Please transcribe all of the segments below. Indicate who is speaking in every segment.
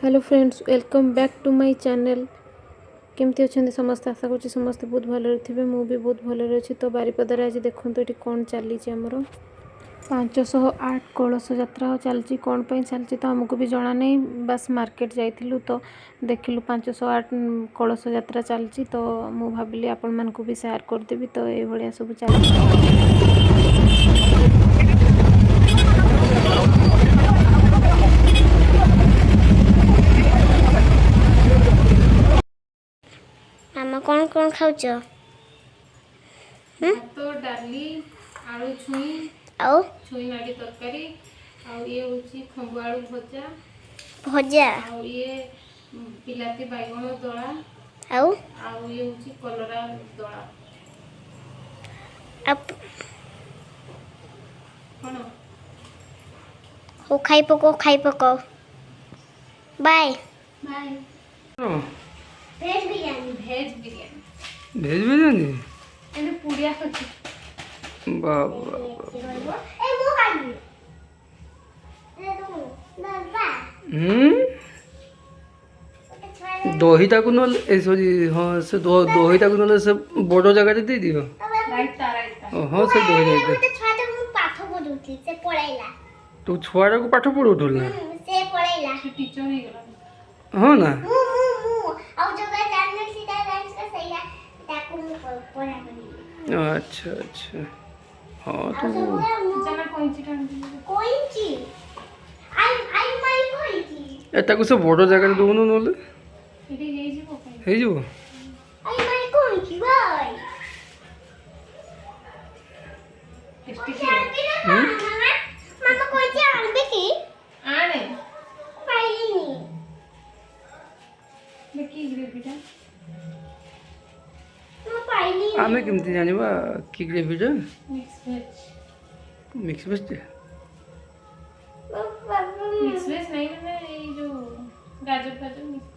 Speaker 1: Hello friends, welcome back to my channel. केमती अच्छा समस्त आशा करुँच समस्ते बहुत भले थे। मु भी बहुत भले अच्छी। तो बारिपदार आज देखो ये कौन चली आमर 508 कलश यात्रा चलती। कौन पर चलती तो आमको भी जना नहीं, बस मार्केट जाइलु तो देखिलु 508 कलश यात्रा चलती। तो मु भाविली आपण मानक भी शेयर करदेवी। तो ये भाया सब चलती।
Speaker 2: मामा कौन खाऊच?
Speaker 1: भात डाली आलू छुई
Speaker 2: आउ
Speaker 1: छुई माड़ी तरकारी ये होची खंबु आलू भजा
Speaker 2: भजा
Speaker 1: ये बिलाती बैगण दला
Speaker 2: आउ
Speaker 1: ये होची कलरा दला।
Speaker 2: अब
Speaker 1: कौन
Speaker 2: हो खाई पको बाय
Speaker 1: बाय।
Speaker 2: वेज बिरयानी
Speaker 3: भेज बिरयानी
Speaker 1: एने पुड़िया होची।
Speaker 3: बाबा
Speaker 2: ए मो खाई ए तो दादा
Speaker 3: दहीटा को न सॉरी हाँ से दहीटा को न से बड़ जगह दे दियो। हाँ से दही राइता
Speaker 2: तो छाता मु पाठ पढुथि से पढाइला।
Speaker 3: तू छुआरा को पाठ पढौथुल ना
Speaker 2: से पढाइला
Speaker 1: टीचर हो गला।
Speaker 3: हाँ ना
Speaker 2: मु आउ जगह जानने सीधा डांस का सही है ताको मु पढा करी।
Speaker 3: अच्छा अच्छा हाँ तो
Speaker 1: जना
Speaker 2: कोइंची आई माई कोइंची
Speaker 3: एटा को से बड़ जगह दोनो नले
Speaker 1: एडी हे जीवो
Speaker 3: हे जो
Speaker 2: आई माई कोइंची बाय मामा कोइंची आनबे की
Speaker 1: आने
Speaker 2: पाइनी
Speaker 1: देखी ग्रेवीटा
Speaker 2: मु पाइनी
Speaker 3: आमे केमती जानिबा की ग्रेवीटा
Speaker 1: मिक्स
Speaker 3: मिक्स वेज
Speaker 1: नहीं मैंने ये जो गाजर मिक्स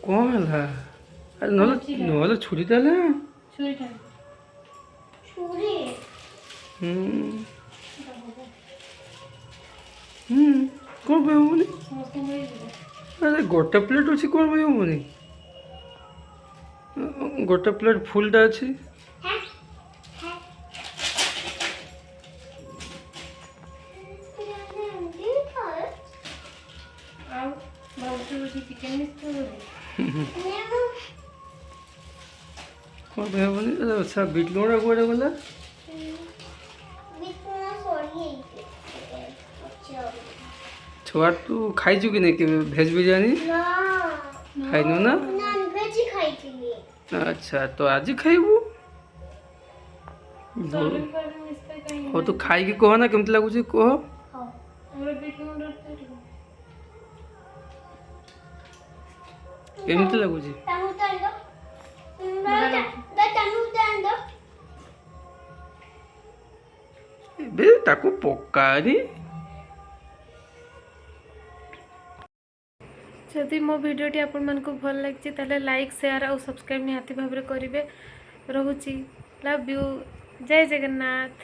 Speaker 3: कौन है अरे नले छुरी डाले
Speaker 1: छुरी था
Speaker 2: छुरी
Speaker 3: कौन पे होनी
Speaker 1: समस्त में
Speaker 3: अरे गोटे प्लेट अच्छी कौन पे होनी गोटे प्लेट फुलटा अच्छी
Speaker 2: है
Speaker 1: आउ बहुत चिकन मिक्स
Speaker 3: कौन पे होनी अच्छा बीट लोड़ा गोड़ा वाला छुआ तू खाई चुकी नहीं कि भेज बिरयानी खाई नो ना अच्छा तो आज खाइबू हो तो खाई के कह ना केमती लगुच कह केमती लगुच बे ताको पकानी
Speaker 1: जदि मो भिडियोटी आपण मानक भल लगी ताले लाइक शेयर और सब्सक्राइब निहाती भाव में करेंगे। रोची लव यू। जय जगन्नाथ।